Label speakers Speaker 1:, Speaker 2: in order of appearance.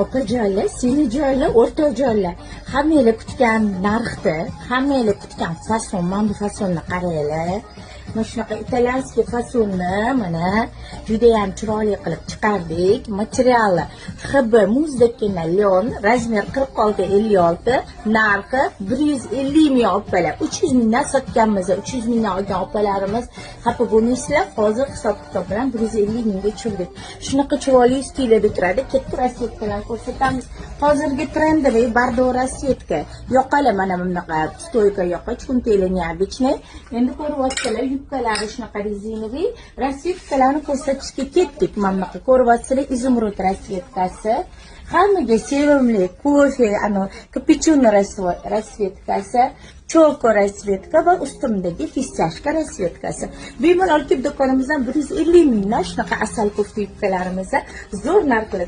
Speaker 1: Opajonlar, singiljonlar, o'rtoqjonlar, hammanglar kutgan narxda, hammanglar kutgan fason, mana bu fasonni qaranglar. Mana shunaqa italyanskiy fasonni mana juda ham chiroyli qilib chiqardik. Materiali HB muzdagina lyon, razmer 46-56, narxi 150 ming opalar. 300 mingdan sotganmiz, 300 mingdan olgan opalarimiz xafa bo'lmaysizlar. Hozir hisob-kitob bilan 150 mingga tushirdik. Shunaqa chiroyli stilda turadi. Katta rasvetkalar ko'rsatamiz. Hozirgi trendda bardo rasvetka. Yoqali mana bunaqa stoyka yoqa, chuntelar neobычный. Endi ko'ryapsizlar, yubkalari shunaqa rezinoviy rasvetkalarni ko'rsatishga ketdik. Mana bunaqa ko'ryapsizlar, izumrud rasvetkasi. Hammaga sevimli kofe, kapuchino rasvetkasi, choko rasvetka va ustimdagi fistashka rasvetkasi. Bemalol kelib do'konimizdan 150 mingdan shunaqa asal kofe yubkalarimizni zo'r narxlarda